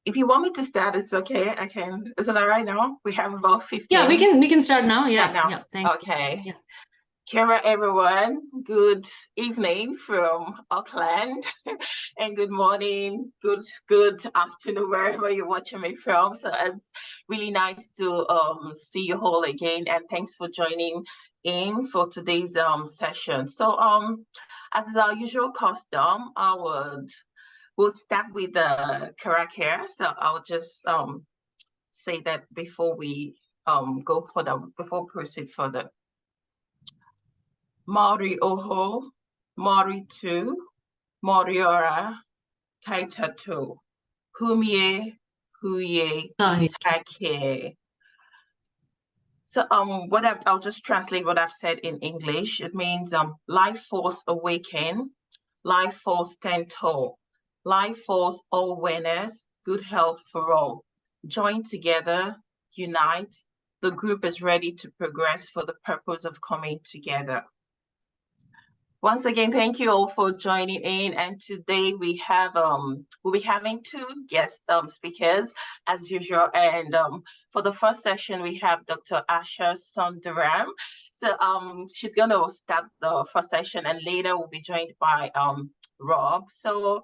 If you want me to start, it's okay. I can. Is it all right now? We have about Yeah, 15. we can start now. Start Yeah, now. yeah. Thanks. Okay. Yeah. Kira, everyone. Good evening from Auckland, and good morning, good afternoon wherever you're watching me from. So it's really nice to see you all again, and thanks for joining in for today's session. So as is our usual custom, we'll start with the correct here. So I'll just say that before we before proceed further. Maori oho, Maori tu, Moriora, kaitatu, humie, huye, utake. So I'll just translate what I've said in English. It means life force awaken, life force stand tall, life force all winners, good health for all. Join together, unite. The group is ready to progress for the purpose of coming together. Once again, thank you all for joining in. And today we have we'll be having two guest speakers as usual. And for the first session, we have Dr. Asha Sundaram. So she's gonna start the first session, and later we'll be joined by Rob. So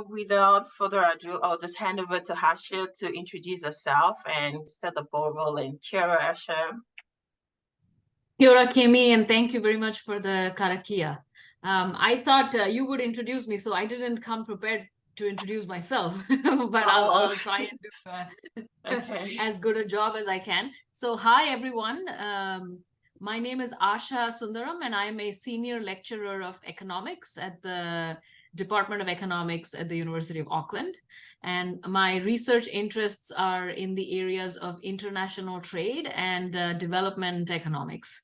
without further ado, I'll just hand over to Asha to introduce herself and set the ball rolling. Kia ora, Asha. Kia ora, Kemi, and thank you very much for the karakia. I thought you would introduce me, so I didn't come prepared to introduce myself, but I'll try and do Okay. as good a job as I can. So hi, everyone. My name is Asha Sundaram, and I'm a senior lecturer of economics at the Department of Economics at the University of Auckland. And my research interests are in the areas of international trade and development economics.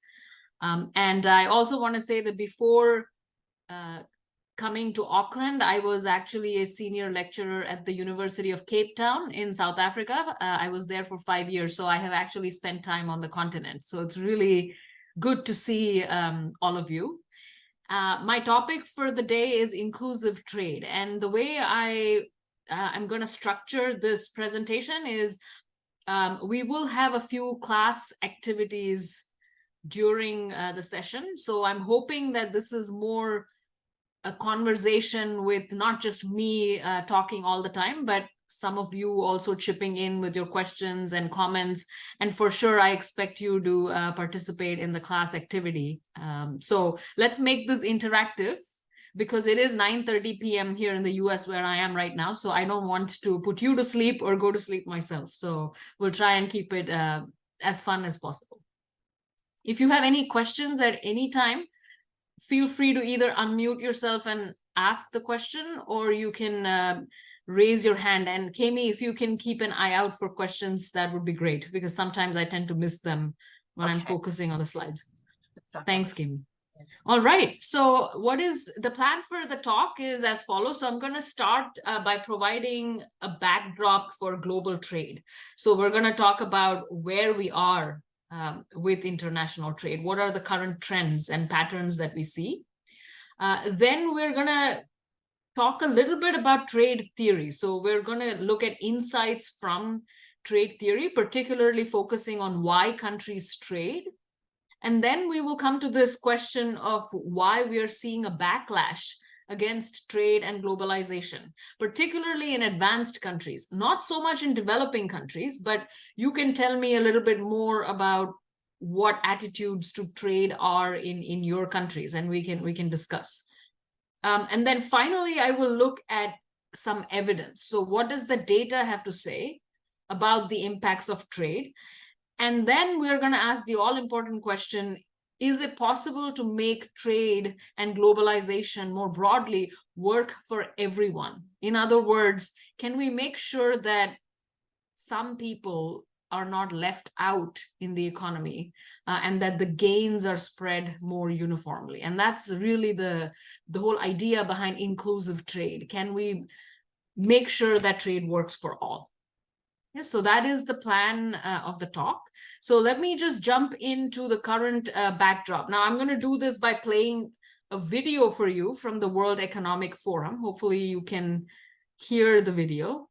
And I also want to say that before coming to Auckland, I was actually a senior lecturer at the University of Cape Town in South Africa. I was there for 5 years, so I have actually spent time on the continent. So it's really good to see all of you. My topic for the day is inclusive trade. And the way I'm going to structure this presentation is we will have a few class activities during the session. So I'm hoping that this is more a conversation with not just me talking all the time, but some of you also chipping in with your questions and comments. And for sure, I expect you to participate in the class activity. So let's make this interactive because it is 9:30 p.m. here in the US where I am right now. So I don't want to put you to sleep or go to sleep myself. So we'll try and keep it as fun as possible. If you have any questions at any time, feel free to either unmute yourself and ask the question, or you can raise your hand. And Kemi, if you can keep an eye out for questions, that would be great, because sometimes I tend to miss them when I'm focusing on the slides. Thanks, Kemi. All right, so what is the plan for the talk is as follows. So I'm going to start by providing a backdrop for global trade. So we're going to talk about where we are with international trade. What are the current trends and patterns that we see? Then we're going to talk a little bit about trade theory. So we're going to look at insights from trade theory, particularly focusing on why countries trade. And then we will come to this question of why we are seeing a backlash against trade and globalization, particularly in advanced countries, not so much in developing countries, but you can tell me a little bit more about what attitudes to trade are in your countries, and we can discuss. And then finally, I will look at some evidence. So what does the data have to say about the impacts of trade? And then we're going to ask the all-important question, is it possible to make trade and globalization more broadly work for everyone? In other words, can we make sure that some people are not left out in the economy and that the gains are spread more uniformly? And that's really the whole idea behind inclusive trade. Can we make sure that trade works for all? Yes, so that is the plan of the talk. So let me just jump into the current backdrop. Now I'm going to do this by playing a video for you from the World Economic Forum. Hopefully you can hear the video.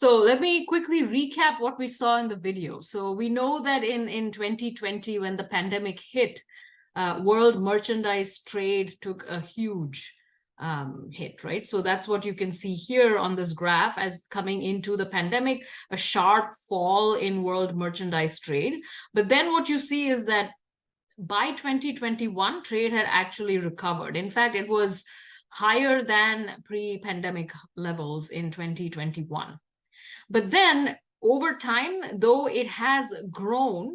So let me quickly recap what we saw in the video. So we know that in 2020, when the pandemic hit, world merchandise trade took a huge hit, right? So that's what you can see here on this graph as coming into the pandemic, a sharp fall in world merchandise trade. But then what you see is that by 2021, trade had actually recovered. In fact, it was higher than pre-pandemic levels in 2021. But then over time, though it has grown,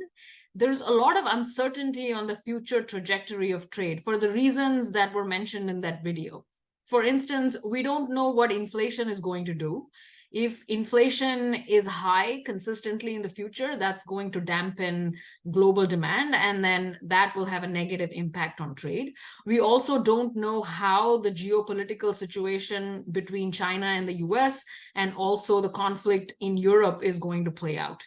there's a lot of uncertainty on the future trajectory of trade for the reasons that were mentioned in that video. For instance, we don't know what inflation is going to do. If inflation is high consistently in the future, that's going to dampen global demand, and then that will have a negative impact on trade. We also don't know how the geopolitical situation between China and the US and also the conflict in Europe is going to play out.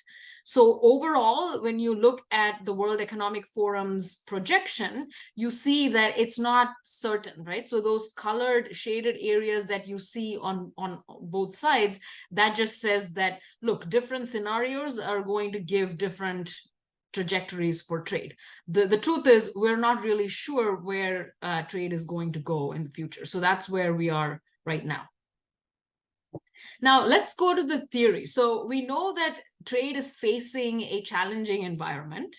So overall, when you look at the World Economic Forum's projection, you see that it's not certain, right? So those colored shaded areas that you see on both sides, that just says that, look, different scenarios are going to give different trajectories for trade. The truth is, we're not really sure where trade is going to go in the future. So that's where we are right now. Now, let's go to the theory. So we know that trade is facing a challenging environment,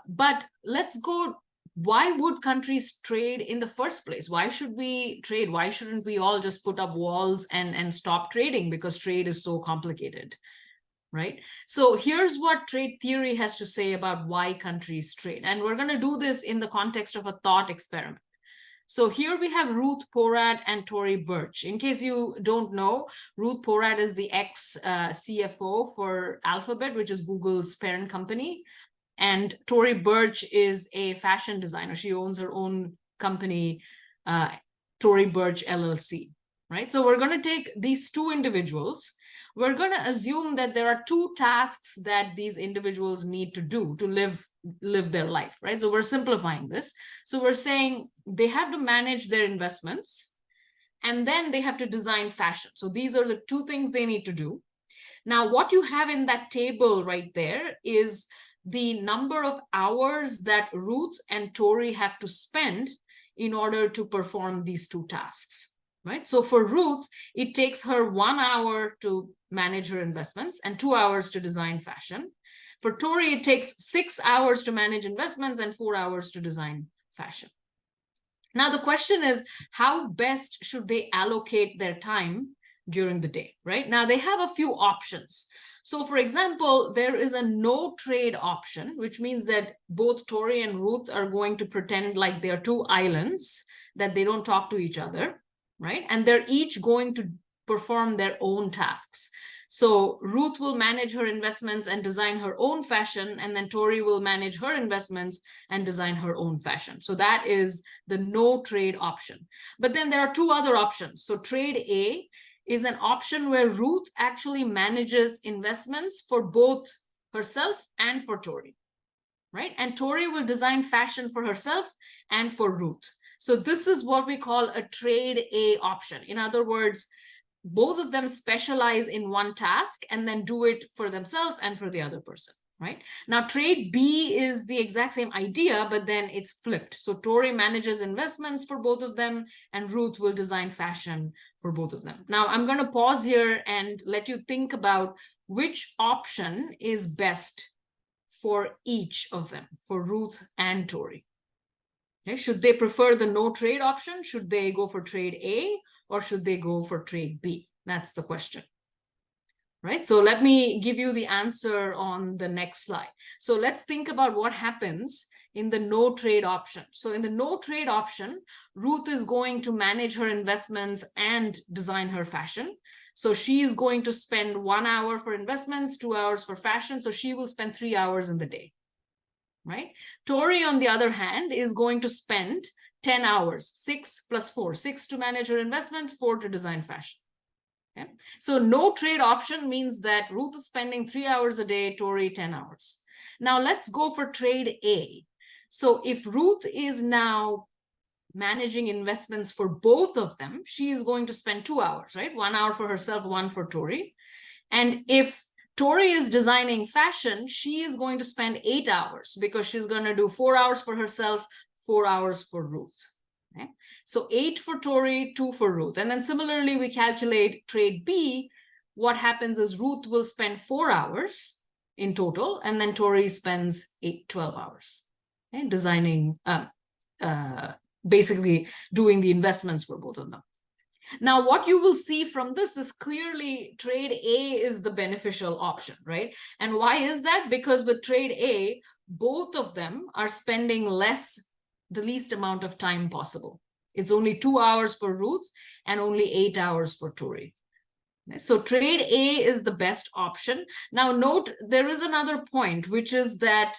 but let's go, why would countries trade in the first place? Why should we trade? Why shouldn't we all just put up walls and stop trading because trade is so complicated, right? So here's what trade theory has to say about why countries trade. And we're going to do this in the context of a thought experiment. So here we have Ruth Porat and Tory Burch. In case you don't know, Ruth Porat is the ex-CFO for Alphabet, which is Google's parent company. And Tory Burch is a fashion designer. She owns her own company, Tory Burch LLC, right? So we're going to take these two individuals. We're going to assume that there are two tasks that these individuals need to do to live their life, right? So we're simplifying this. So we're saying they have to manage their investments, and then they have to design fashion. So these are the two things they need to do. Now, what you have in that table right there is the number of hours that Ruth and Tory have to spend in order to perform these two tasks, right? So for Ruth, it takes her 1 hour to manage her investments and 2 hours to design fashion. For Tory, it takes 6 hours to manage investments and 4 hours to design fashion. Now, the question is, how best should they allocate their time during the day, right? Now, they have a few options. So, for example, there is a no trade option, which means that both Tory and Ruth are going to pretend like they're two islands, that they don't talk to each other, right? And they're each going to perform their own tasks. So Ruth will manage her investments and design her own fashion, and then Tory will manage her investments and design her own fashion. So that is the no trade option. But then there are two other options. So trade A is an option where Ruth actually manages investments for both herself and for Tory, right? And Tory will design fashion for herself and for Ruth. So this is what we call a trade A option. In other words, both of them specialize in one task and then do it for themselves and for the other person, right? Now, trade B is the exact same idea, but then it's flipped. So Tory manages investments for both of them, and Ruth will design fashion for both of them. Now, I'm going to pause here and let you think about which option is best for each of them, for Ruth and Tory. Okay, should they prefer the no trade option? Should they go for trade A, or should they go for trade B? That's the question, right? So let me give you the answer on the next slide. So let's think about what happens in the no trade option. So in the no trade option, Ruth is going to manage her investments and design her fashion. So she's going to spend 1 hour for investments, 2 hours for fashion. So she will spend 3 hours in the day, right? Tory, on the other hand, is going to spend 10 hours, 6 plus 4, 6 to manage her investments, 4 to design fashion. Okay? So no trade option means that Ruth is spending 3 hours a day, Tory 10 hours. Now let's go for trade A. So if Ruth is now managing investments for both of them, she is going to spend 2 hours, right? 1 hour for herself, 1 for Tori. And if Tori is designing fashion, she is going to spend 8 hours because she's going to do 4 hours for herself, 4 hours for Ruth. Okay? So 8 for Tori, 2 for Ruth. And then similarly, we calculate trade B. What happens is Ruth will spend 4 hours in total, and then Tori spends 12 hours, okay? Designing, basically doing the investments for both of them. Now, what you will see from this is clearly trade A is the beneficial option, right? And why is that? Because with trade A, both of them are spending the least amount of time possible. It's only 2 hours for Ruth and only 8 hours for Tori. So trade A is the best option. Now note, there is another point, which is that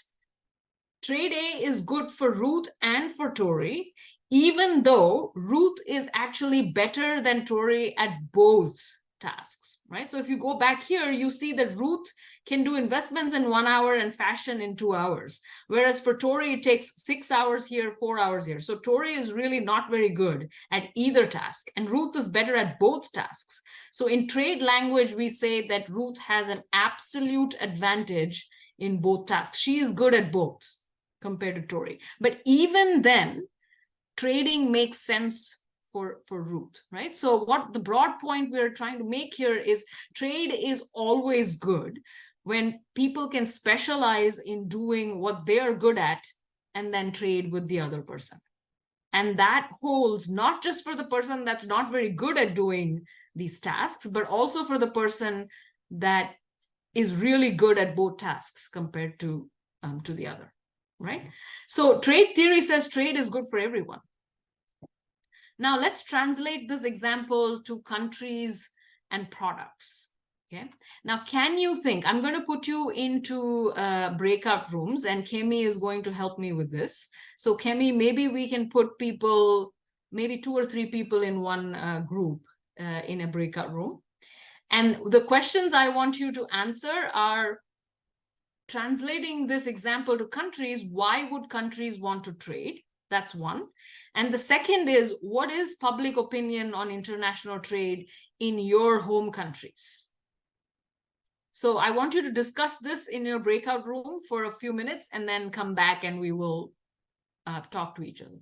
trade A is good for Ruth and for Tori, even though Ruth is actually better than Tori at both tasks, right? So if you go back here, you see that Ruth can do investments in 1 hour and fashion in 2 hours. Whereas for Tori, it takes 6 hours here, 4 hours here. So Tori is really not very good at either task, and Ruth is better at both tasks. So in trade language, we say that Ruth has an absolute advantage in both tasks. She is good at both compared to Tori. But even then, trading makes sense for Ruth, right? So what the broad point we're trying to make here is trade is always good when people can specialize in doing what they're good at and then trade with the other person. And that holds not just for the person that's not very good at doing these tasks, but also for the person that is really good at both tasks compared to the other, right? So trade theory says trade is good for everyone. Now let's translate this example to countries and products. Okay. Now, can you think, I'm going to put you into breakout rooms, and Kemi is going to help me with this. So Kemi, maybe we can put people, maybe 2 or 3 people in one group in a breakout room. And the questions I want you to answer are, translating this example to countries, why would countries want to trade? That's one. And the second is, what is public opinion on international trade in your home countries? So I want you to discuss this in your breakout room for a few minutes and then come back and we will talk to each other.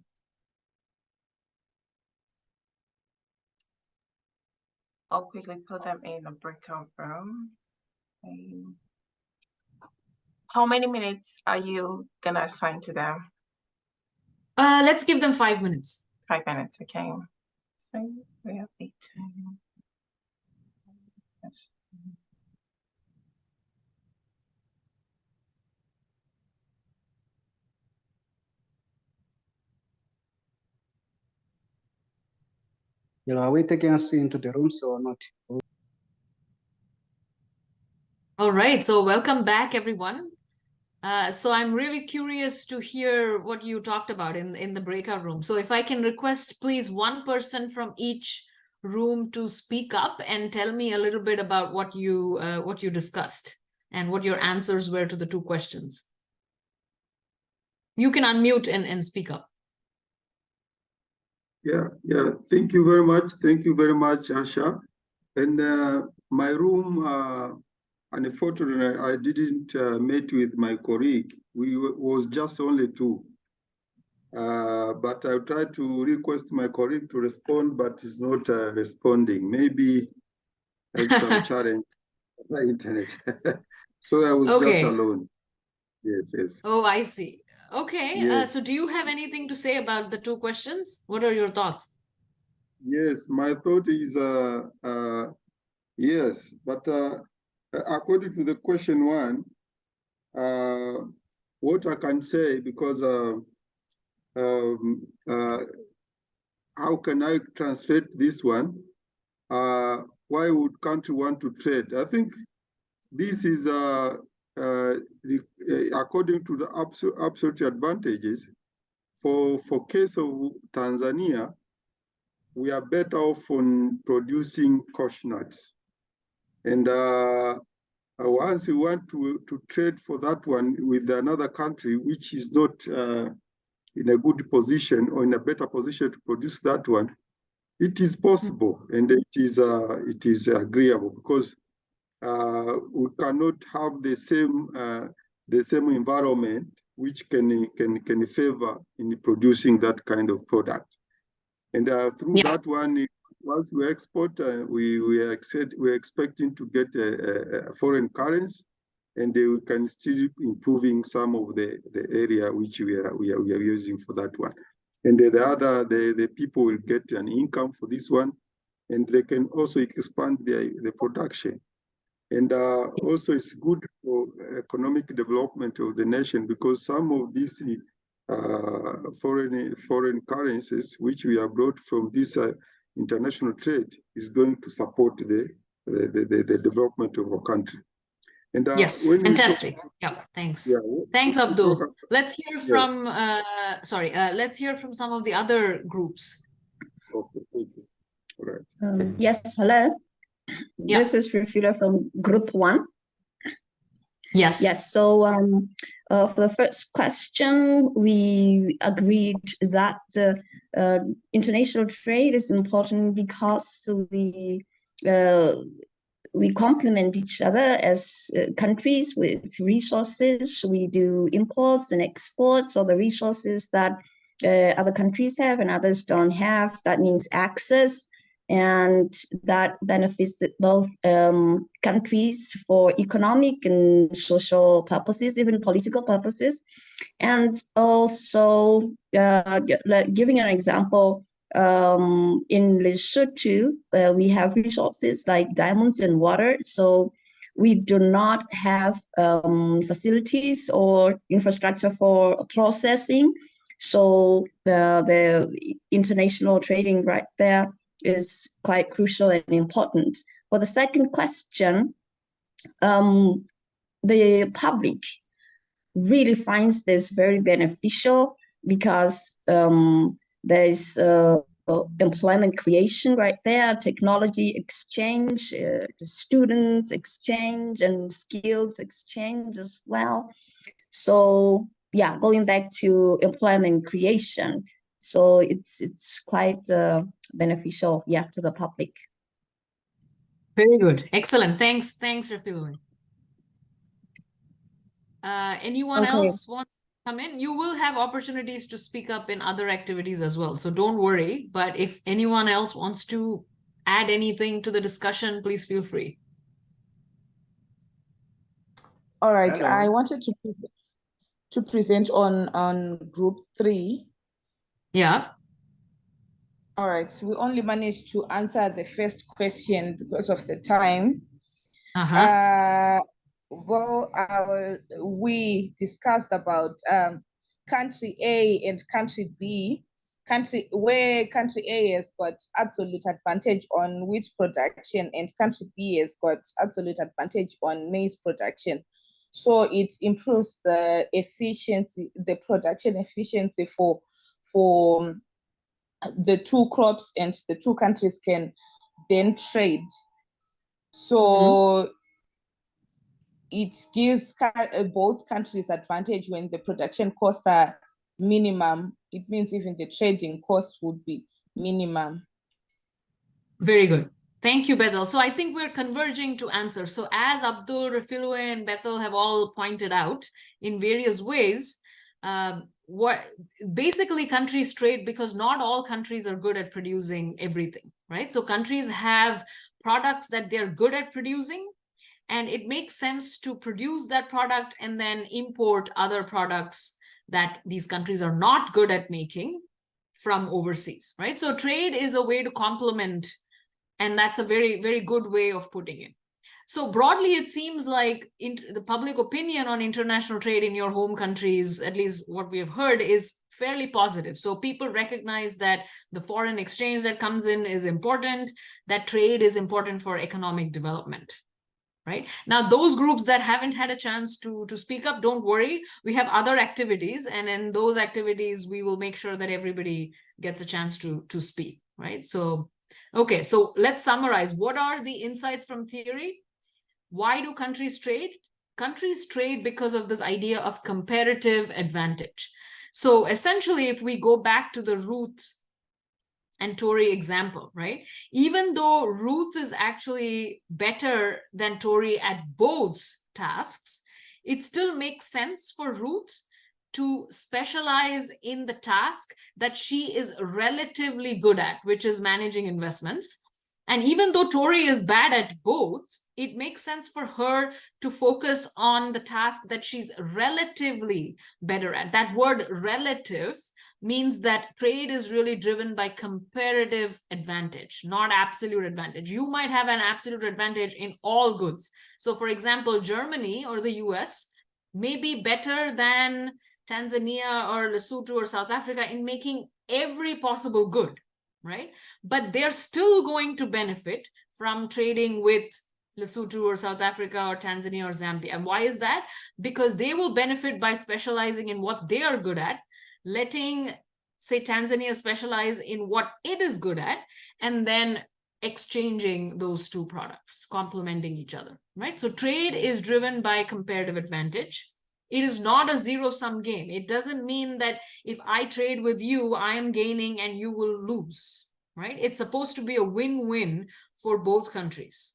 I'll quickly put them in a breakout room. How many minutes are you gonna assign to them? Let's give them 5 minutes. 5 minutes, okay. So we have 18. Yes. Are we taking us into the rooms or not? All right, so welcome back, everyone. So I'm really curious to hear what you talked about in the breakout room. So if I can request, please, one person from each room to speak up and tell me a little bit about what you discussed and what your answers were to the 2 questions. You can unmute and speak up. Yeah. Thank you very much. Thank you very much, Asha. And my room, unfortunately, I didn't meet with my colleague. We was just only 2. But I tried to request my colleague to respond, but he's not responding. Maybe there's some challenge on the internet. So I was just alone. Yes. Oh, I see. Okay. Yes. So do you have anything to say about the 2 questions? What are your thoughts? Yes, my thought is yes, but according to the question 1, what I can say, because how can I translate this one? Why would country want to trade? I think this is according to the absolute advantages. For case of Tanzania, we are better off on producing cashew nuts. And once you want to trade for that one with another country, which is not in a good position or in a better position to produce that one, it is possible and it is agreeable, because we cannot have the same environment which can favor in producing that kind of product. And through that one, once we export, we're expecting to get a foreign currency, and we can still improving some of the area which we are using for that one. And the people will get an income for this one, and they can also expand the production. And also it's good for economic development of the nation, because some of these foreign currencies which we have brought from this international trade is going to support the development of our country. And yes, fantastic. Yeah, thanks. Yeah, thanks, Abdul. Let's hear from let's hear from some of the other groups. Okay, thank you. All right. Yes, hello. Yeah. This is Rafila from Group 1. Yes. Yes. So for the first question, we agreed that international trade is important because we complement each other as countries with resources. We do imports and exports, or the resources that other countries have and others don't have. That means access, and that benefits both countries for economic and social purposes, even political purposes. And also, giving an example, in Lesotho, we have resources like diamonds and water. So we do not have facilities or infrastructure for processing. So the international trading right there is quite crucial and important. For the second question, the public really finds this very beneficial, because there's employment creation right there, technology exchange, students exchange, and skills exchange as well. So yeah, going back to employment creation, so it's quite beneficial, yeah, to the public. Very good, excellent. Thanks, Rafila. Anyone else wants to come in? You will have opportunities to speak up in other activities as well, so don't worry. But if anyone else wants to add anything to the discussion, please feel free. All right. Hello. I wanted to present on Group 3. Yeah. All right. So we only managed to answer the first question because of the time. Well, we discussed about country A and country B, where country A has got absolute advantage on wheat production and country B has got absolute advantage on maize production. So it improves the efficiency, the production efficiency for the two crops, and the two countries can then trade. So it gives both countries advantage when the production costs are minimum. It means even the trading cost would be minimum. Very good. Thank you, Bethel. So I think we're converging to answer. So as Abdul, Rafilwe, and Bethel have all pointed out in various ways, what basically countries trade because not all countries are good at producing everything, right? So countries have products that they're good at producing, and it makes sense to produce that product and then import other products that these countries are not good at making from overseas, right? So trade is a way to complement, and that's a very, very good way of putting it. So broadly, it seems like the public opinion on international trade in your home countries, at least what we have heard, is fairly positive. So people recognize that the foreign exchange that comes in is important, that trade is important for economic development. Right now, those groups that haven't had a chance to speak up, don't worry. We have other activities, and in those activities, we will make sure that everybody gets a chance to speak. Right. So, okay. So let's summarize. What are the insights from theory? Why do countries trade? Countries trade because of this idea of comparative advantage. So essentially, if we go back to the Ruth and Tory example, right? Even though Ruth is actually better than Tory at both tasks, it still makes sense for Ruth to specialize in the task that she is relatively good at, which is managing investments. And even though Tory is bad at both, it makes sense for her to focus on the task that she's relatively better at. That word relative means that trade is really driven by comparative advantage, not absolute advantage. You might have an absolute advantage in all goods. So for example, Germany or the US may be better than Tanzania or Lesotho or South Africa in making every possible good, right? But they're still going to benefit from trading with Lesotho or South Africa or Tanzania or Zambia. And why is that? Because they will benefit by specializing in what they are good at, letting, say, Tanzania specialize in what it is good at, and then exchanging those two products, complementing each other, right? So trade is driven by comparative advantage. It is not a zero-sum game. It doesn't mean that if I trade with you, I am gaining and you will lose, right? It's supposed to be a win-win for both countries.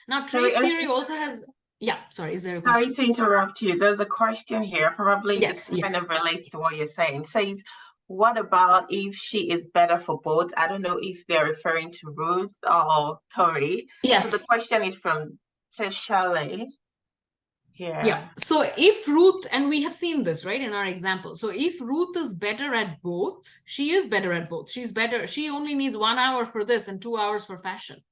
Now, trade theory also has, yeah, sorry, is there a question? Sorry to interrupt you. There's a question here, probably Yes, this kind yes. of relates to what you're saying. It says, what about if she is better for both? I don't know if they're referring to Ruth or Tory. Yes. So the question is from Shelley. Yeah. So if Ruth, and we have seen this, right, in our example. So if Ruth is better at both, she is better at both. She's better. She only needs 1 hour for this and 2 hours for fashion.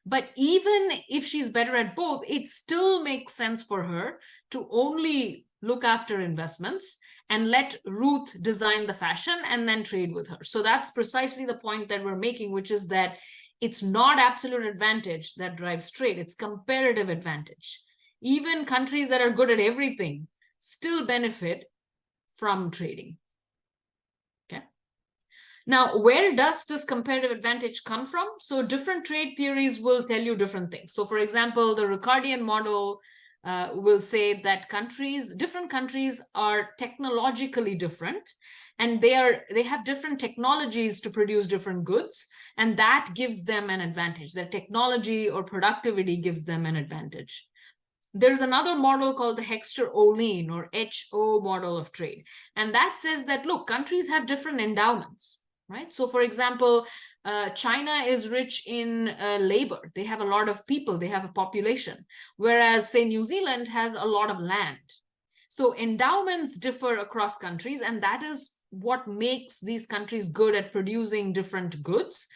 But even if she's better at both, it still makes sense for her to only look after investments and let Ruth design the fashion and then trade with her. So that's precisely the point that we're making, which is that it's not absolute advantage that drives trade. It's comparative advantage. Even countries that are good at everything still benefit from trading. Okay. Now, where does this comparative advantage come from? So different trade theories will tell you different things. So for example, the Ricardian model will say that different countries are technologically different, and they have different technologies to produce different goods, and that gives them an advantage. Their technology or productivity gives them an advantage. There's another model called the Hexter-Ohlin or HO model of trade. And that says that, look, countries have different endowments, right? So for example, China is rich in labor. They have a lot of people, they have a population, whereas say New Zealand has a lot of land. So endowments differ across countries, and that is what makes these countries good at producing different goods.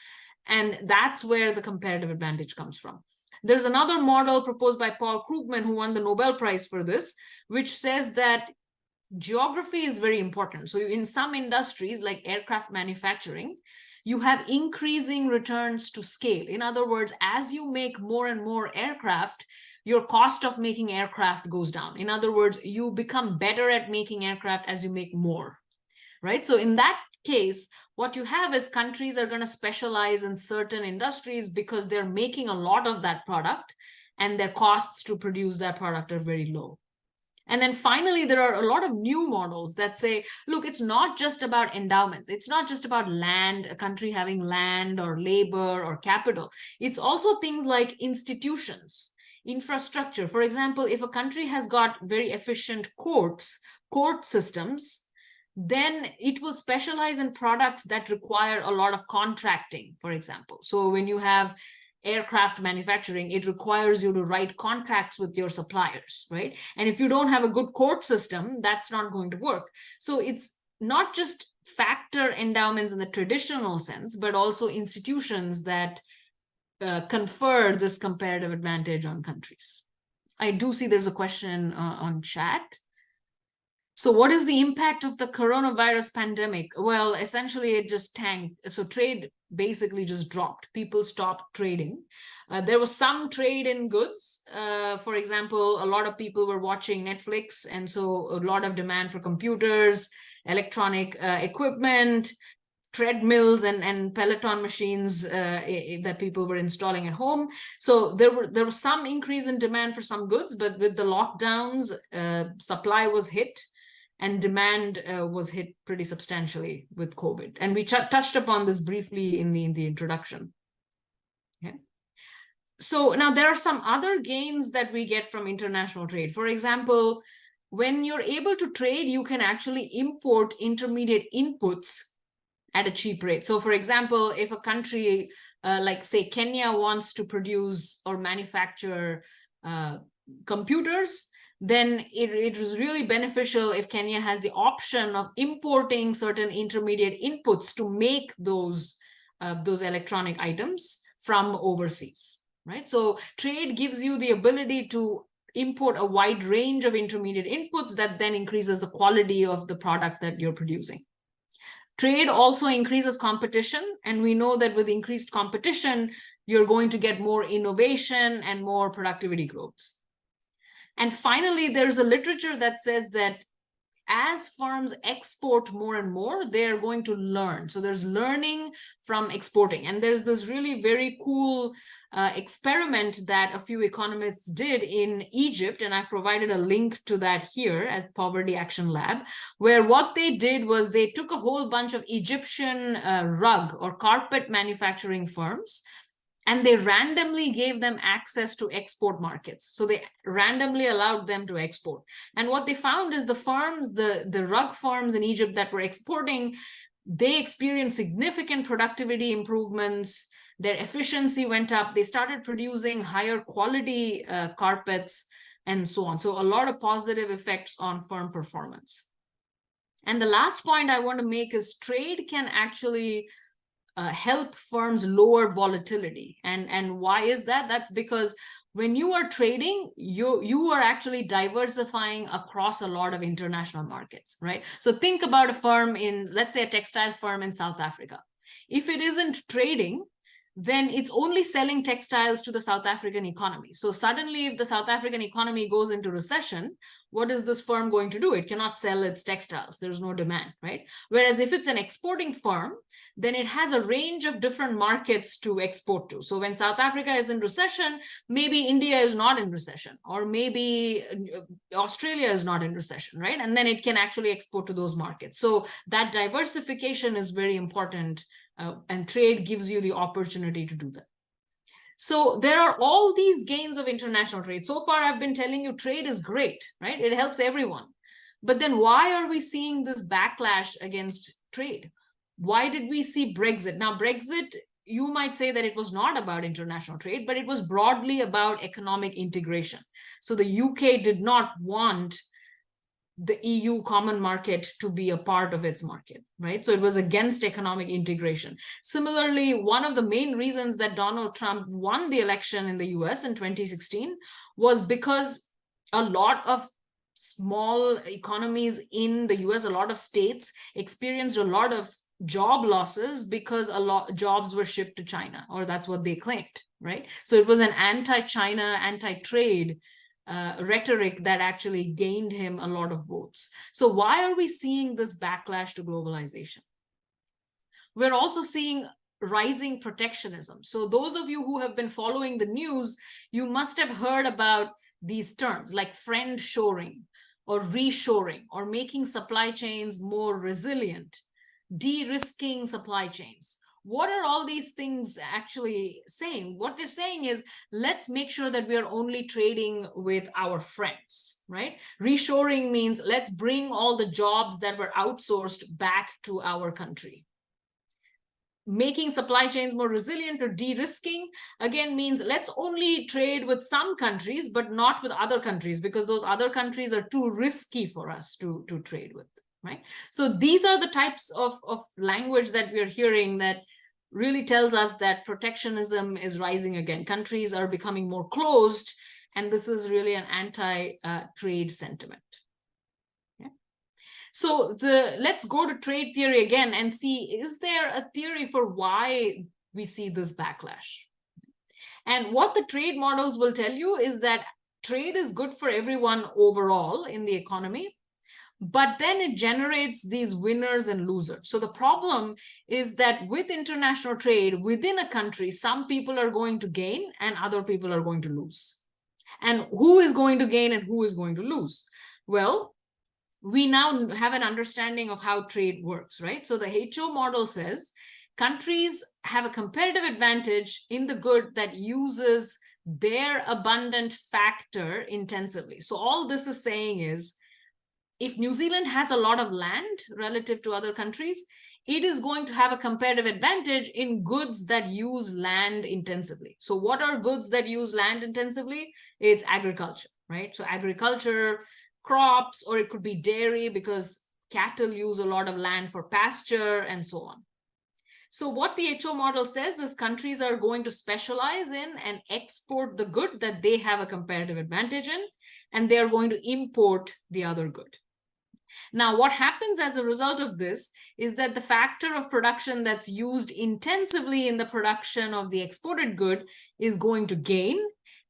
And that's where the comparative advantage comes from. There's another model proposed by Paul Krugman, who won the Nobel Prize for this, which says that geography is very important. So in some industries like aircraft manufacturing, you have increasing returns to scale. In other words, as you make more and more aircraft, your cost of making aircraft goes down. In other words, you become better at making aircraft as you make more, right? So in that case, what you have is countries are going to specialize in certain industries because they're making a lot of that product and their costs to produce that product are very low. And then finally, there are a lot of new models that say, look, it's not just about endowments. It's not just about land, a country having land or labor or capital. It's also things like institutions, infrastructure. For example, if a country has got very efficient court systems, then it will specialize in products that require a lot of contracting, for example. So when you have aircraft manufacturing, it requires you to write contracts with your suppliers, right? And if you don't have a good court system, that's not going to work. So it's not just factor endowments in the traditional sense, but also institutions that confer this comparative advantage on countries. I do see there's a question on chat. So what is the impact of the coronavirus pandemic? Well, essentially it just tanked. So trade basically just dropped. People stopped trading. There was some trade in goods. For example, a lot of people were watching Netflix, and so a lot of demand for computers, electronic equipment, treadmills and Peloton machines that people were installing at home. So there was some increase in demand for some goods, but with the lockdowns, supply was hit. and demand was hit pretty substantially with COVID. And we touched upon this briefly in the introduction. Okay. So now there are some other gains that we get from international trade. For example, when you're able to trade, you can actually import intermediate inputs at a cheap rate. So for example, if a country like say Kenya wants to produce or manufacture computers, then it is really beneficial if Kenya has the option of importing certain intermediate inputs to make those electronic items from overseas, right? So trade gives you the ability to import a wide range of intermediate inputs that then increases the quality of the product that you're producing. Trade also increases competition, and we know that with increased competition, you're going to get more innovation and more productivity growth. And finally, there's a literature that says that as firms export more and more, they're going to learn. So there's learning from exporting. And there's this really very cool experiment that a few economists did in Egypt, and I've provided a link to that here at Poverty Action Lab, where what they did was they took a whole bunch of Egyptian rug or carpet manufacturing firms, and they randomly gave them access to export markets. So they randomly allowed them to export. And what they found is the firms, the rug firms in Egypt that were exporting, they experienced significant productivity improvements. Their efficiency went up. They started producing higher quality carpets and so on. So a lot of positive effects on firm performance. And the last point I want to make is trade can actually help firms lower volatility. And why is that? That's because when you are trading, you are actually diversifying across a lot of international markets, right? So think about a firm in, let's say a textile firm in South Africa. If it isn't trading, then it's only selling textiles to the South African economy. So suddenly, if the South African economy goes into recession, what is this firm going to do? It cannot sell its textiles. There's no demand, right? Whereas if it's an exporting firm, then it has a range of different markets to export to. So when South Africa is in recession, maybe India is not in recession, or maybe Australia is not in recession, right? And then it can actually export to those markets. So that diversification is very important. And trade gives you the opportunity to do that. So there are all these gains of international trade. So far, I've been telling you trade is great, right? It helps everyone. But then why are we seeing this backlash against trade? Why did we see Brexit? Now, Brexit, you might say that it was not about international trade, but it was broadly about economic integration. So the UK did not want the EU common market to be a part of its market, right? So it was against economic integration. Similarly, one of the main reasons that Donald Trump won the election in the US in 2016 was because a lot of small economies in the US, a lot of states experienced a lot of job losses because a lot of jobs were shipped to China, or that's what they claimed, right? So it was an anti-China, anti-trade rhetoric that actually gained him a lot of votes. So why are we seeing this backlash to globalization? We're also seeing rising protectionism. So those of you who have been following the news, you must have heard about these terms like friend shoring or reshoring, or making supply chains more resilient, de-risking supply chains. What are all these things actually saying? What they're saying is, let's make sure that we are only trading with our friends, right? Reshoring means let's bring all the jobs that were outsourced back to our country. Making supply chains more resilient or de-risking, again, means let's only trade with some countries, but not with other countries, because those other countries are too risky for us to trade with. Right? So these are the types of language that we're hearing that really tells us that protectionism is rising again. Countries are becoming more closed, and this is really an anti-trade sentiment. Yeah. So let's go to trade theory again and see, is there a theory for why we see this backlash? And what the trade models will tell you is that trade is good for everyone overall in the economy, but then it generates these winners and losers. So the problem is that with international trade within a country, some people are going to gain and other people are going to lose. And who is going to gain and who is going to lose? Well, we now have an understanding of how trade works, right? So the HO model says countries have a competitive advantage in the good that uses their abundant factor intensively. So all this is saying is, if New Zealand has a lot of land relative to other countries, it is going to have a competitive advantage in goods that use land intensively. So what are goods that use land intensively? It's agriculture, right? So agriculture, crops, or it could be dairy because cattle use a lot of land for pasture and so on. So what the HO model says is countries are going to specialize in and export the good that they have a competitive advantage in, and they're going to import the other good. Now, what happens as a result of this is that the factor of production that's used intensively in the production of the exported good is going to gain,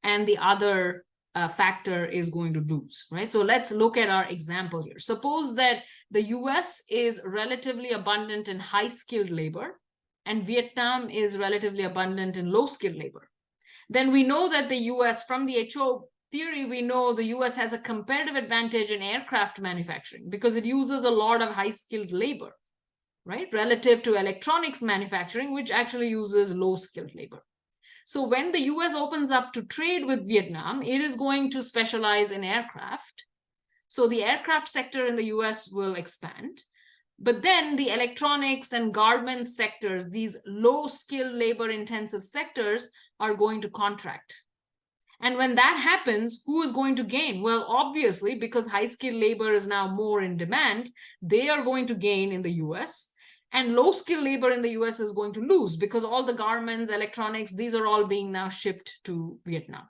and the other factor is going to lose, right? So let's look at our example here. Suppose that the US is relatively abundant in high-skilled labor, and Vietnam is relatively abundant in low-skilled labor. Then we know that the US, from the HO theory, we know the US has a competitive advantage in aircraft manufacturing because it uses a lot of high-skilled labor, right? Relative to electronics manufacturing, which actually uses low-skilled labor. So when the US opens up to trade with Vietnam, it is going to specialize in aircraft. So the aircraft sector in the US will expand. But then the electronics and garment sectors, these low-skilled labor-intensive sectors, are going to contract. And when that happens, who is going to gain? Well, obviously, because high-skilled labor is now more in demand, they are going to gain in the US. And low-skilled labor in the US is going to lose because all the garments, electronics, these are all being now shipped to Vietnam.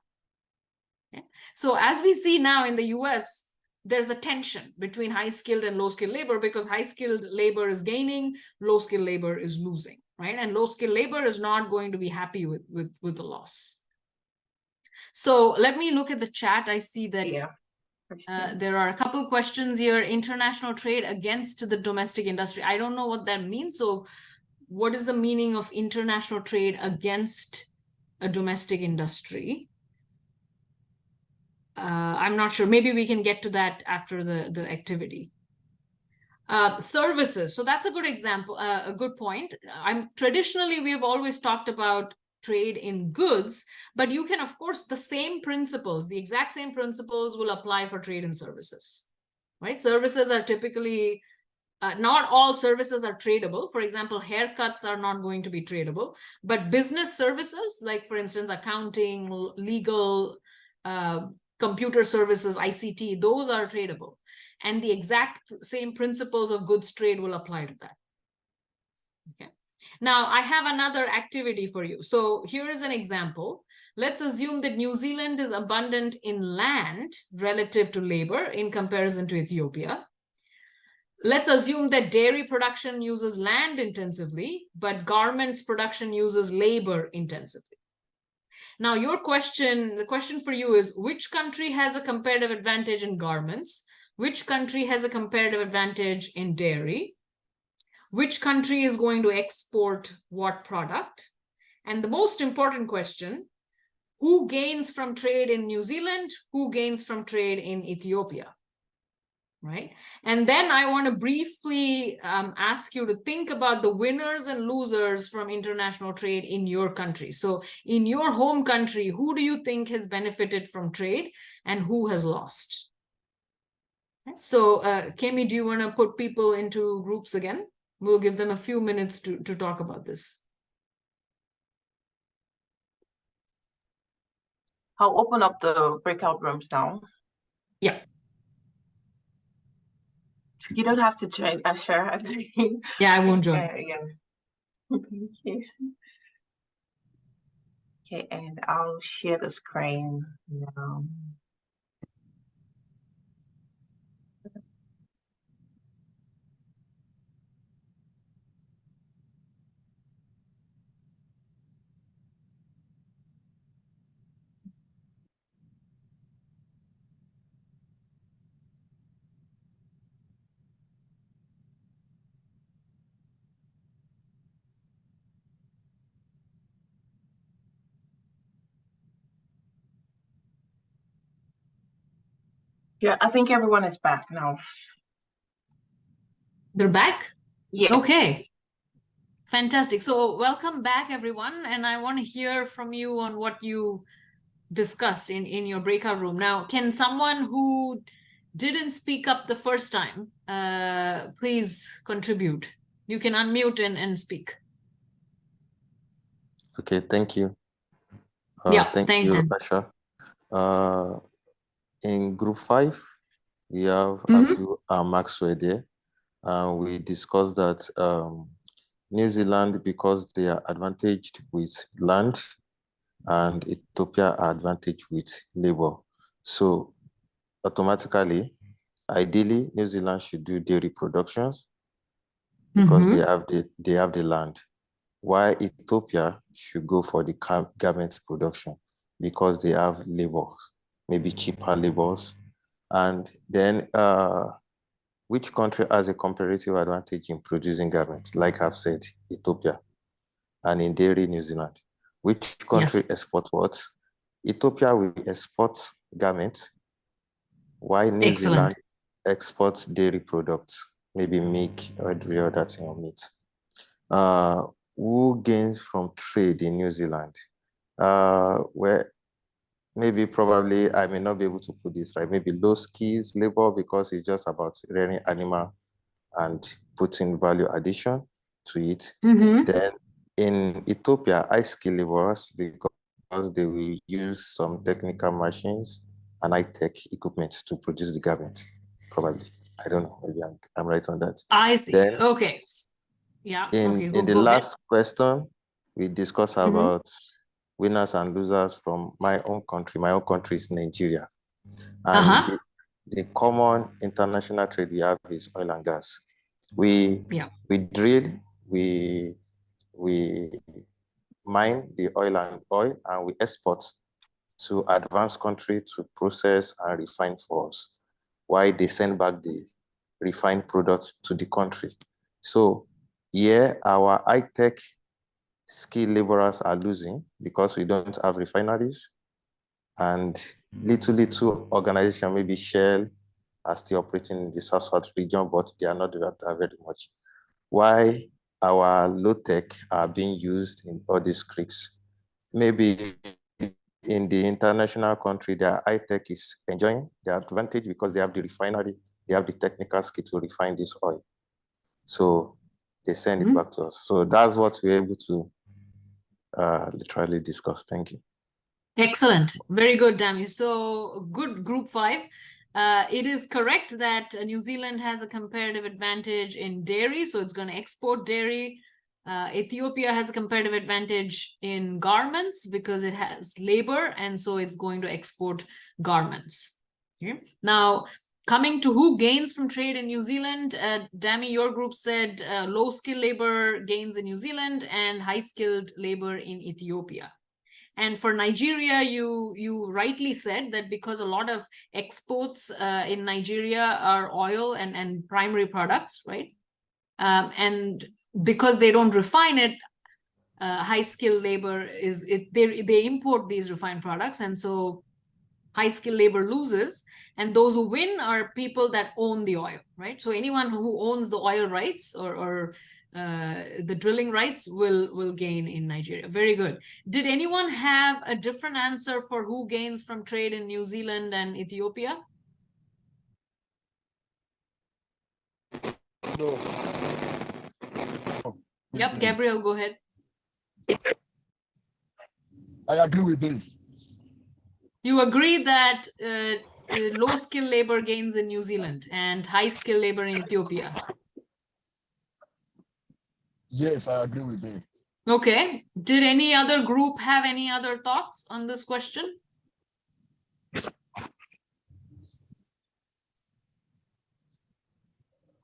Okay? So as we see now in the US, there's a tension between high-skilled and low-skilled labor because high-skilled labor is gaining, low-skilled labor is losing, right? And low-skilled labor is not going to be happy with the loss. So let me look at the chat. I see that there are a couple of questions here. International trade against the domestic industry. I don't know what that means. So what is the meaning of international trade against a domestic industry? I'm not sure. Maybe we can get to that after the activity. Services. So that's a good example, a good point. Traditionally, we have always talked about trade in goods, but you can, of course, the same principles, the exact same principles will apply for trade in services, right? Services are typically, not all services are tradable. For example, haircuts are not going to be tradable, but business services, like for instance, accounting, legal, computer services, ICT, those are tradable. And the exact same principles of goods trade will apply to that. Okay. Now, I have another activity for you. So here is an example. Let's assume that New Zealand is abundant in land relative to labor in comparison to Ethiopia. Let's assume that dairy production uses land intensively, but garments production uses labor intensively. Now, the question for you is, which country has a competitive advantage in garments? Which country has a competitive advantage in dairy? Which country is going to export what product? And the most important question, who gains from trade in New Zealand? Who gains from trade in Ethiopia? Right? And then I want to briefly ask you to think about the winners and losers from international trade in your country. So in your home country, who do you think has benefited from trade and who has lost? So Kemi, do you want to put people into groups again? We'll give them a few minutes to talk about this. I'll open up the breakout rooms now. Yeah. You don't have to join, Asha. I think. Yeah, I won't join. Yeah. Thank you. Okay, and I'll share the screen now. Yeah, I think everyone is back now. They're back? Yes. Okay. Fantastic. So welcome back, everyone. And I want to hear from you on what you discussed in your breakout room. Now, can someone who didn't speak up the first time, please contribute? You can unmute and speak. Okay, thank you. Yeah, Thank thanks, you, Dan. Asha. In group 5, we have Mhm. Abdul and Maxwell there. And we discussed that New Zealand, because they are advantaged with land, and Ethiopia are advantaged with labor. So automatically, ideally, New Zealand should do dairy productions because they have the land. While Ethiopia should go for the garment production because they have labor, maybe cheaper labors. And then which country has a comparative advantage in producing garments? Like I've said, Ethiopia. And in dairy, New Zealand. Which country exports what? Ethiopia will export garments, while New Zealand exports dairy products, maybe milk or every other thing or meat. Who gains from trade in New Zealand? Where maybe probably I may not be able to put this right. Maybe low skills labor because it's just about rearing animal and putting value addition to it. Then in Ethiopia, high skill laborers because they will use some technical machines and high-tech equipment to produce the garment. Probably, I don't know. Maybe I'm right on that. I see. Then, okay. Yeah. In the last question, we discussed about winners and losers from my own country. My own country is Nigeria. And the common international trade we have is oil and gas. We drill, we mine the oil and we export to advanced country to process and refine for us, while they send back the refined products to the country. So here, our high-tech skilled laborers are losing because we don't have refineries, and little organization, maybe Shell, are still operating in the South region, but they are not doing that very much. Why our low-tech are being used in all these creeks? Maybe in the international country, their high-tech is enjoying their advantage because they have the refinery, they have the technical skill to refine this oil. So they send it back to us. So that's what we're able to literally discuss. Thank you. Excellent. Very good, Dami. So good group 5. It is correct that New Zealand has a comparative advantage in dairy, so it's going to export dairy. Ethiopia has a comparative advantage in garments because it has labor, and so it's going to export garments. Okay. Now, coming to who gains from trade in New Zealand, Dami, your group said low-skilled labor gains in New Zealand and high-skilled labor in Ethiopia. And for Nigeria, you rightly said that because a lot of exports in Nigeria are oil and primary products, right? And because they don't refine it, high-skilled labor they import these refined products, and so high-skilled labor loses, and those who win are people that own the oil, right? So anyone who owns the oil rights or the drilling rights will gain in Nigeria. Very good. Did anyone have a different answer for who gains from trade in New Zealand and Ethiopia? No. Yep, Gabriel, go ahead. I agree with him. You agree that low-skilled labor gains in New Zealand and high-skilled labor in Ethiopia? Yes, I agree with him. Okay. Did any other group have any other thoughts on this question?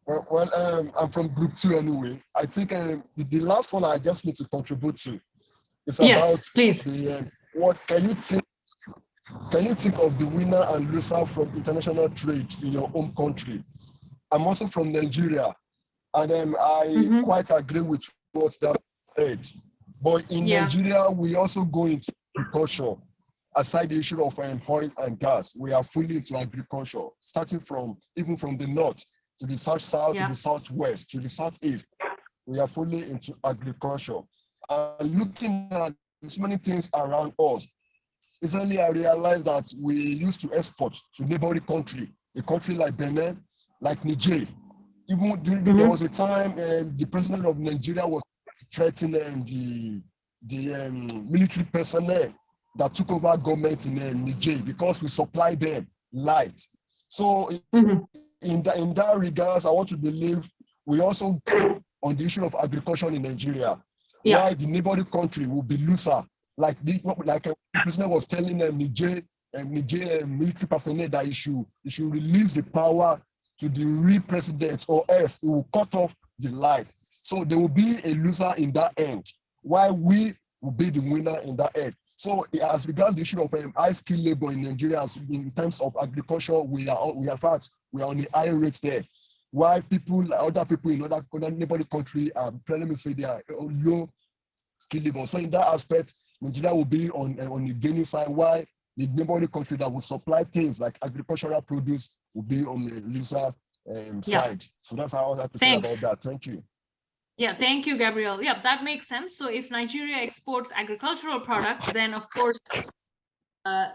Well, I'm from group 2 anyway. I think the last one I just need to contribute to is about please. What can you think? Can you think of the winner and loser from international trade in your home country? I'm also from Nigeria, and I quite agree with what that said. But in Nigeria, we also go into agriculture. Aside the issue of oil and gas, we are fully into agriculture, starting from even from the north to the south-south, Yeah. to the southwest, to the southeast. We are fully into agriculture. Looking at so many things around us, recently I realized that we used to export to neighboring country, a country like Benin, like Niger. Even during there was a time the president of Nigeria was threatening the military personnel that took over government in Niger because we supplied them light. So in that regards, I want to believe we also on the issue of agriculture in Nigeria, why the neighboring country will be looser, like the president was telling them Niger military personnel that he should release the power to the real president, or else it will cut off the light. So there will be a loser in that end, while we will be the winner in that end. So as regards the issue of high skilled labor in Nigeria, in terms of agriculture, we are on the high rate there. Why other people in other neighboring country let me say they are low skilled labor. So in that aspect, Nigeria will be on the gaining side, while the neighboring country that will supply things like agricultural produce will be on the loser side. So that's how I have to say about that. Thank you. Yeah, thank you, Gabriel. Yeah, that makes sense. So if Nigeria exports agricultural products, then of course,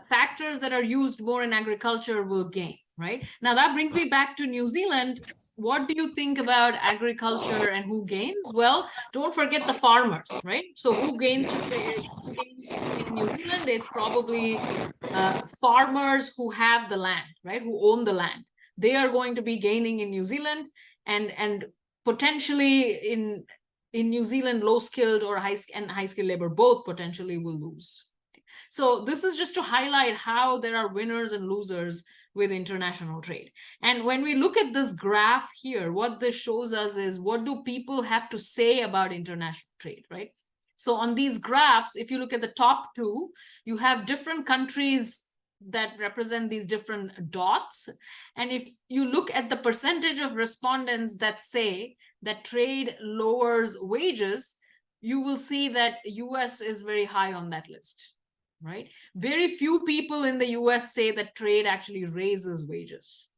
factors that are used more in agriculture will gain, right? Now that brings me back to New Zealand. What do you think about agriculture and who gains? Well, don't forget the farmers, right? So who gains in New Zealand? It's probably farmers who have the land, right? Who own the land. They are going to be gaining in New Zealand, and potentially in New Zealand, low-skilled or high-skilled labor both potentially will lose. So this is just to highlight how there are winners and losers with international trade. And when we look at this graph here, what this shows us is, what do people have to say about international trade, right? So on these graphs, if you look at the top two, you have different countries that represent these different dots. And if you look at the percentage of respondents that say that trade lowers wages, you will see that US is very high on that list, right? Very few people in the US say that trade actually raises wages.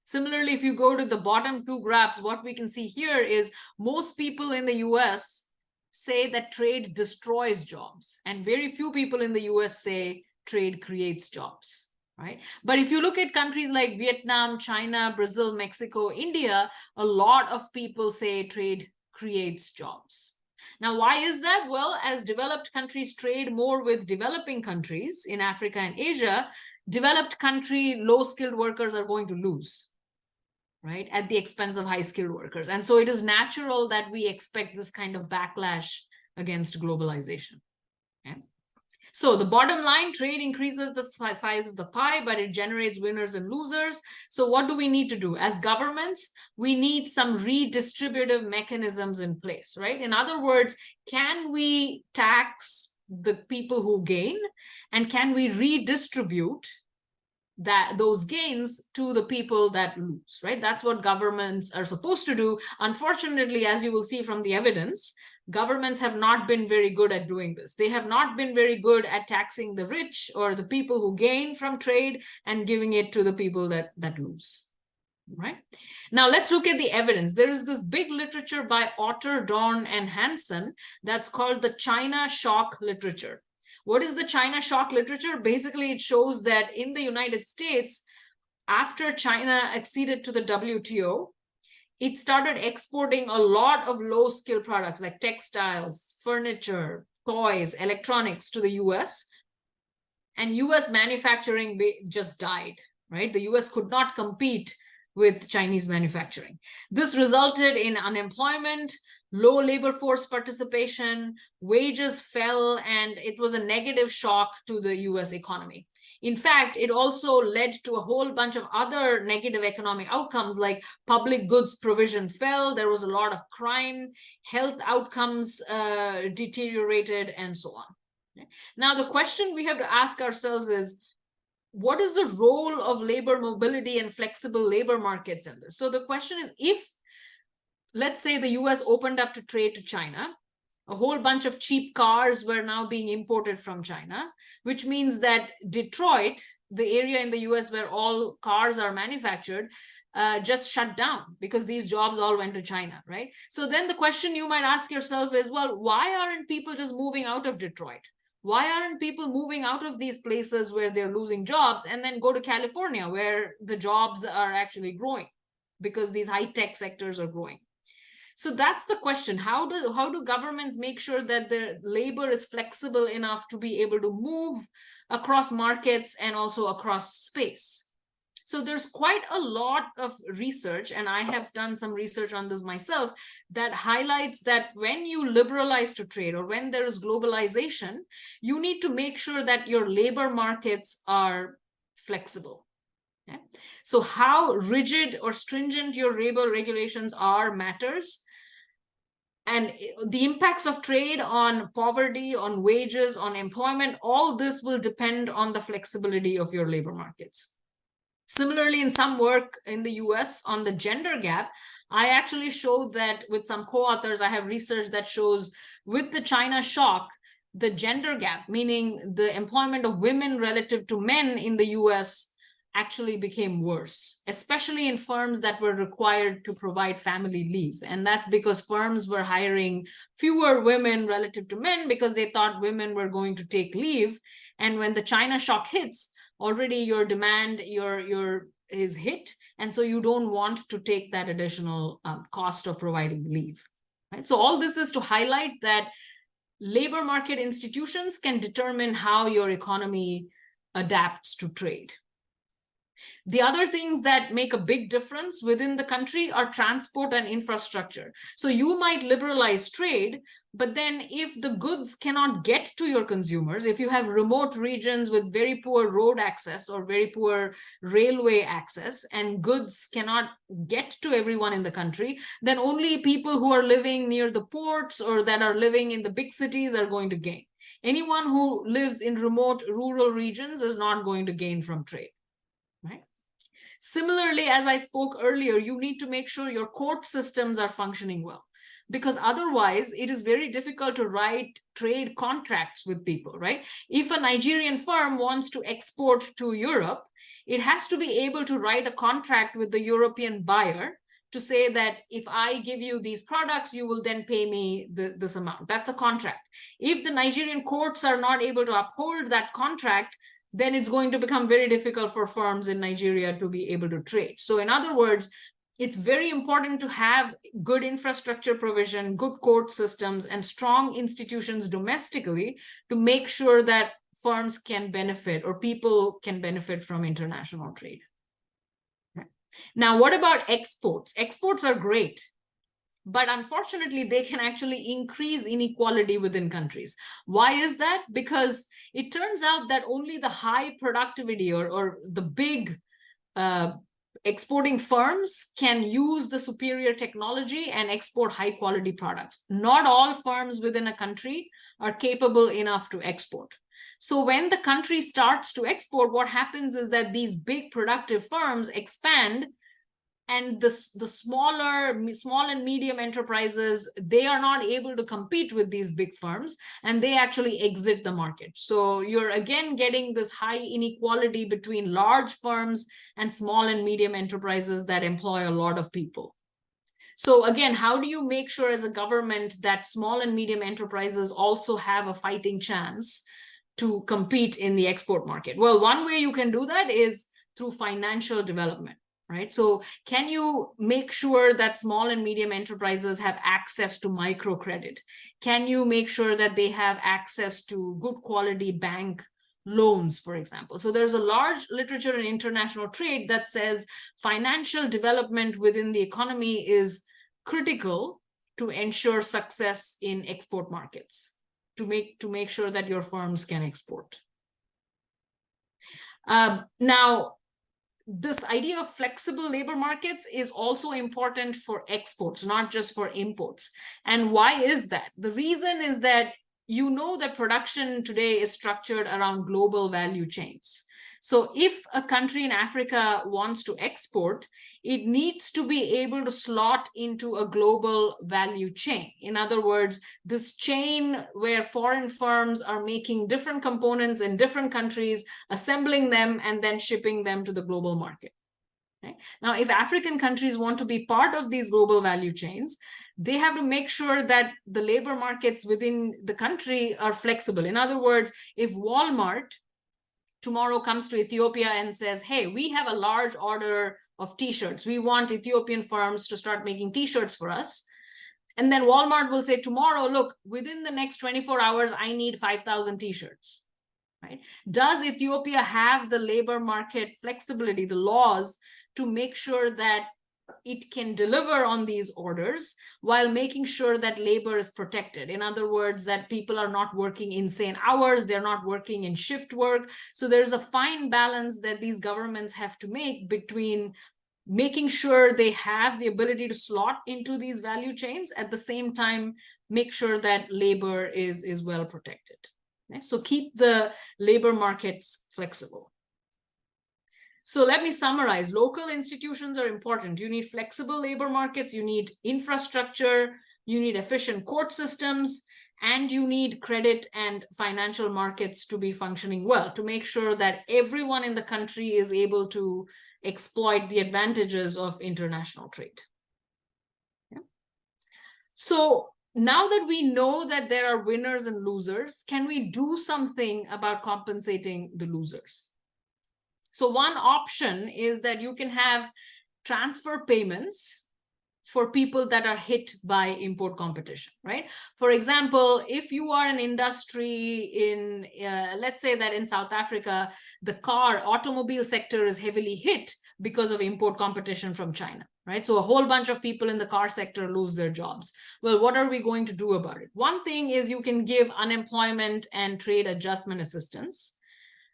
Similarly, if you go to the bottom two graphs, what we can see here is most people in the US say that trade destroys jobs, and very few people in the US say trade creates jobs, right? But if you look at countries like Vietnam, China, Brazil, Mexico, India, a lot of people say trade creates jobs. Now, why is that? Well, as developed countries trade more with developing countries in Africa and Asia, developed country low-skilled workers are going to lose, right, at the expense of high-skilled workers. And so it is natural that we expect this kind of backlash against globalization. Okay? So the bottom line, trade increases the size of the pie, but it generates winners and losers. So what do we need to do? As governments, we need some redistributive mechanisms in place, right? In other words, can we tax the people who gain, and can we redistribute those gains to the people that lose, right? That's what governments are supposed to do. Unfortunately, as you will see from the evidence, governments have not been very good at doing this. They have not been very good at taxing the rich or the people who gain from trade and giving it to the people that lose, right? Now let's look at the evidence. There is this big literature by Otter, Dorn, and Hansen that's called the China shock literature. What is the China shock literature? Basically, it shows that in the United States, after China acceded to the WTO, it started exporting a lot of low-skill products like textiles, furniture, toys, electronics to the US. And US manufacturing just died, right? The US could not compete with Chinese manufacturing. This resulted in unemployment, low labor force participation, wages fell, and it was a negative shock to the US economy. In fact, it also led to a whole bunch of other negative economic outcomes, like public goods provision fell, there was a lot of crime, health outcomes deteriorated, and so on. Now, the question we have to ask ourselves is, what is the role of labor mobility and flexible labor markets in this? So the question is, if, let's say, the US opened up to trade to China, a whole bunch of cheap cars were now being imported from China, which means that Detroit, the area in the US where all cars are manufactured, just shut down because these jobs all went to China, right? So then the question you might ask yourself is, well, why aren't people just moving out of Detroit? Why aren't people moving out of these places where they're losing jobs and then go to California where the jobs are actually growing because these high-tech sectors are growing? So that's the question. How do governments make sure that their labor is flexible enough to be able to move across markets and also across space? So there's quite a lot of research, and I have done some research on this myself, that highlights that when you liberalize to trade or when there is globalization, you need to make sure that your labor markets are flexible. Okay? So how rigid or stringent your labor regulations are matters. And the impacts of trade on poverty, on wages, on employment, all this will depend on the flexibility of your labor markets. Similarly, in some work in the US on the gender gap, I actually showed that with some co-authors, I have research that shows with the China shock, the gender gap, meaning the employment of women relative to men in the US actually became worse, especially in firms that were required to provide family leave. And that's because firms were hiring fewer women relative to men because they thought women were going to take leave. And when the China shock hits, already your demand is hit, and so you don't want to take that additional cost of providing leave. Right? So all this is to highlight that labor market institutions can determine how your economy adapts to trade. The other things that make a big difference within the country are transport and infrastructure. So you might liberalize trade, but then if the goods cannot get to your consumers, if you have remote regions with very poor road access or very poor railway access and goods cannot get to everyone in the country, then only people who are living near the ports or that are living in the big cities are going to gain. Anyone who lives in remote rural regions is not going to gain from trade, right? Similarly, as I spoke earlier, you need to make sure your court systems are functioning well, because otherwise it is very difficult to write trade contracts with people, right? If a Nigerian firm wants to export to Europe, it has to be able to write a contract with the European buyer to say that if I give you these products, you will then pay me this amount. That's a contract. If the Nigerian courts are not able to uphold that contract, then it's going to become very difficult for firms in Nigeria to be able to trade. So in other words, it's very important to have good infrastructure provision, good court systems, and strong institutions domestically to make sure that firms can benefit or people can benefit from international trade. Now, what about exports? Exports are great, but unfortunately, they can actually increase inequality within countries. Why is that? Because it turns out that only the high productivity or the big exporting firms can use the superior technology and export high quality products. Not all firms within a country are capable enough to export. So when the country starts to export, what happens is that these big productive firms expand, and the small and medium enterprises, they are not able to compete with these big firms, and they actually exit the market. So you're again getting this high inequality between large firms and small and medium enterprises that employ a lot of people. So again, how do you make sure as a government that small and medium enterprises also have a fighting chance to compete in the export market? Well, one way you can do that is through financial development. Right? So can you make sure that small and medium enterprises have access to microcredit? Can you make sure that they have access to good quality bank loans, for example? So there's a large literature in international trade that says financial development within the economy is critical to ensure success in export markets, to make sure that your firms can export. Now, this idea of flexible labor markets is also important for exports, not just for imports. And why is that? The reason is that you know that production today is structured around global value chains. So if a country in Africa wants to export, it needs to be able to slot into a global value chain. In other words, this chain where foreign firms are making different components in different countries, assembling them, and then shipping them to the global market. Right? Now, if African countries want to be part of these global value chains, they have to make sure that the labor markets within the country are flexible. In other words, if Walmart tomorrow comes to Ethiopia and says, hey, we have a large order of t-shirts. We want Ethiopian firms to start making t-shirts for us. And then Walmart will say tomorrow, look, within the next 24 hours, I need 5,000 t-shirts. Right? Does Ethiopia have the labor market flexibility, the laws, to make sure that it can deliver on these orders while making sure that labor is protected? In other words, that people are not working insane hours, they're not working in shift work. So there's a fine balance that these governments have to make between making sure they have the ability to slot into these value chains, at the same time, make sure that labor is well protected. Okay? So keep the labor markets flexible. So let me summarize. Local institutions are important. You need flexible labor markets, you need infrastructure, you need efficient court systems, and you need credit and financial markets to be functioning well, to make sure that everyone in the country is able to exploit the advantages of international trade. Yeah. So now that we know that there are winners and losers, can we do something about compensating the losers? So one option is that you can have transfer payments for people that are hit by import competition, right? For example, if you are an industry in, let's say that in South Africa, the automobile sector is heavily hit because of import competition from China, right? So a whole bunch of people in the car sector lose their jobs. Well, what are we going to do about it? One thing is you can give unemployment and trade adjustment assistance.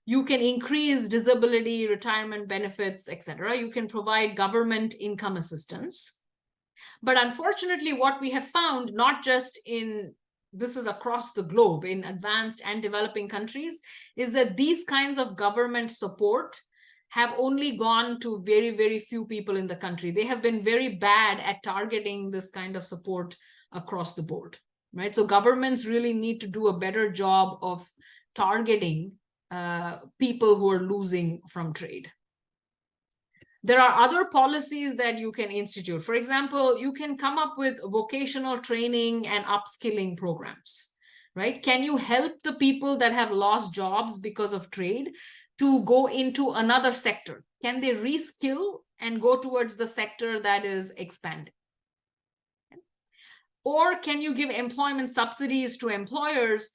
You can increase disability, retirement benefits, etc. You can provide government income assistance. But unfortunately, what we have found, not just this is across the globe, in advanced and developing countries, is that these kinds of government support have only gone to very, very few people in the country. They have been very bad at targeting this kind of support across the board, right? So governments really need to do a better job of targeting people who are losing from trade. There are other policies that you can institute. For example, you can come up with vocational training and upskilling programs, right? Can you help the people that have lost jobs because of trade to go into another sector? Can they reskill and go towards the sector that is expanding? Or can you give employment subsidies to employers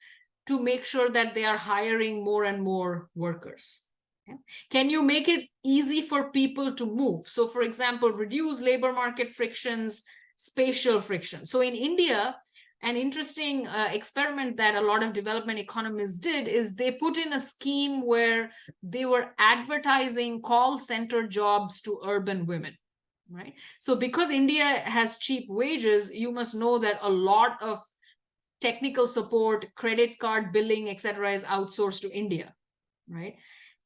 to make sure that they are hiring more and more workers? Okay. Can you make it easy for people to move? So for example, reduce labor market frictions, spatial friction. So in India, an interesting experiment that a lot of development economists did is they put in a scheme where they were advertising call center jobs to urban women, right? So because India has cheap wages, you must know that a lot of technical support, credit card billing, etc., is outsourced to India, right?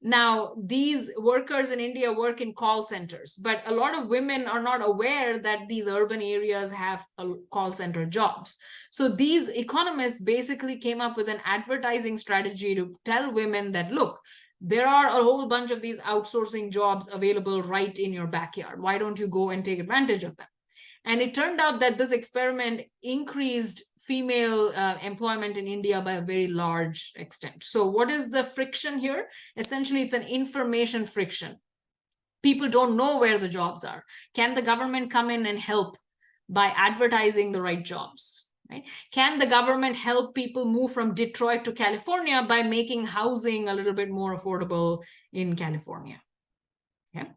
Now, these workers in India work in call centers, but a lot of women are not aware that these urban areas have call center jobs. So these economists basically came up with an advertising strategy to tell women that, look, there are a whole bunch of these outsourcing jobs available right in your backyard. Why don't you go and take advantage of them? And it turned out that this experiment increased female employment in India by a very large extent. So what is the friction here? Essentially, it's an information friction. People don't know where the jobs are. Can the government come in and help by advertising the right jobs? Right? Can the government help people move from Detroit to California by making housing a little bit more affordable in California? Okay.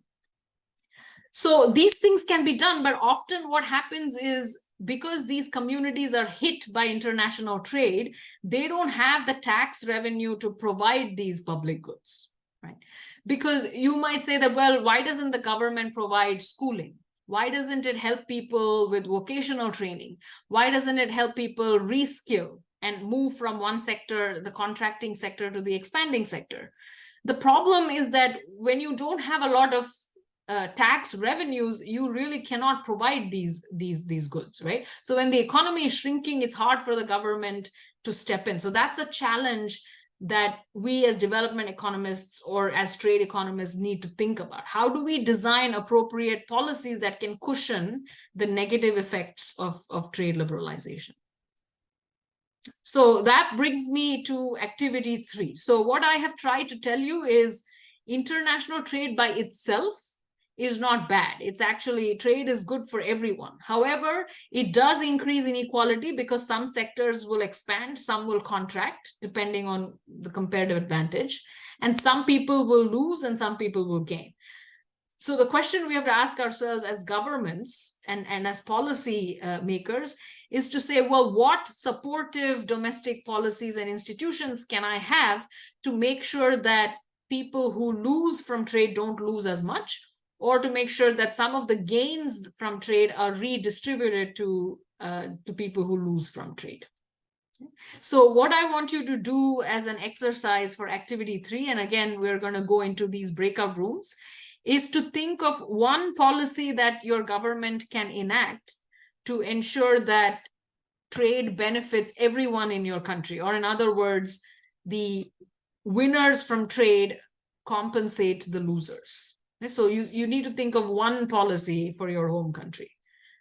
So these things can be done, but often what happens is because these communities are hit by international trade, they don't have the tax revenue to provide these public goods, right? Because you might say that, well, why doesn't the government provide schooling? Why doesn't it help people with vocational training? Why doesn't it help people reskill and move from one sector, the contracting sector, to the expanding sector? The problem is that when you don't have a lot of tax revenues, you really cannot provide these goods, right? So when the economy is shrinking, it's hard for the government to step in. So that's a challenge that we as development economists or as trade economists need to think about. How do we design appropriate policies that can cushion the negative effects of trade liberalization? So that brings me to activity 3. So what I have tried to tell you is international trade by itself is not bad. It's actually, trade is good for everyone. However, it does increase inequality because some sectors will expand, some will contract, depending on the comparative advantage. And some people will lose and some people will gain. So the question we have to ask ourselves as governments and as policy makers is to say, well, what supportive domestic policies and institutions can I have to make sure that people who lose from trade don't lose as much, or to make sure that some of the gains from trade are redistributed to people who lose from trade. So what I want you to do as an exercise for activity 3, and again, we're going to go into these breakout rooms, is to think of one policy that your government can enact to ensure that trade benefits everyone in your country, or in other words, the winners from trade compensate the losers. So you need to think of one policy for your home country.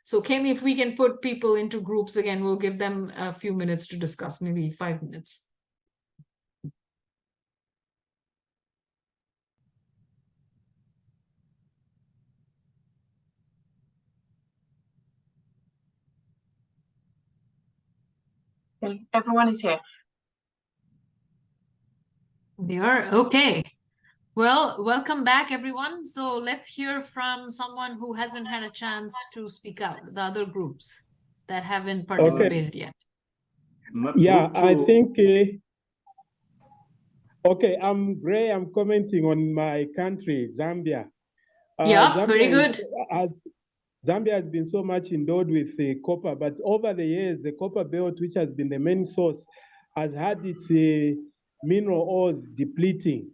So Kemi, if we can put people into groups again, we'll give them a few minutes to discuss, maybe 5 minutes. Everyone is here. They are, okay. Well, welcome back, everyone. So let's hear from someone who hasn't had a chance to speak out, the other groups that haven't participated yet. Yeah, I think, okay, I'm Gray, I'm commenting on my country, Zambia. Yeah, Zambia very good. Zambia has been so much endowed with the copper, but over the years, the copper belt, which has been the main source, has had its mineral ores depleting.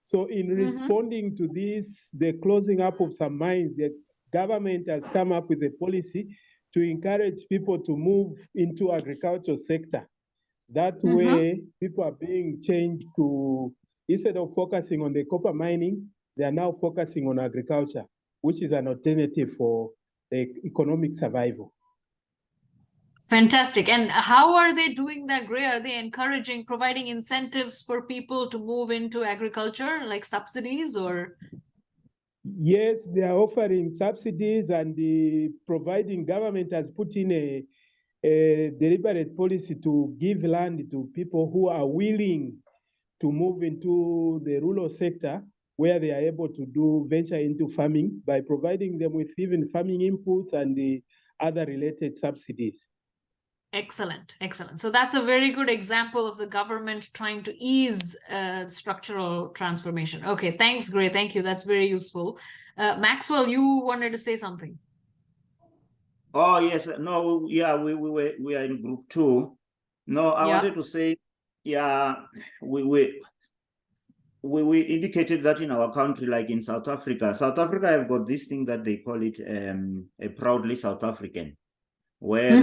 So in responding to this, the closing up of some mines, the government has come up with a policy to encourage people to move into agricultural sector. That way, people are being changed to, instead of focusing on the copper mining, they are now focusing on agriculture, which is an alternative for the economic survival. Fantastic. And how are they doing that, Gray? Are they encouraging, providing incentives for people to move into agriculture, like subsidies or? Yes, they are offering subsidies, and the providing government has put in a deliberate policy to give land to people who are willing to move into the rural sector, where they are able to venture into farming by providing them with even farming inputs and the other related subsidies. Excellent, excellent. So that's a very good example of the government trying to ease structural transformation. Okay, thanks, Gray. Thank you. That's very useful. Maxwell, you wanted to say something. Oh, yes. No, yeah, we are in group 2. No, I wanted to say, yeah, we indicated that in our country, like in South Africa have got this thing that they call it a proudly South African, where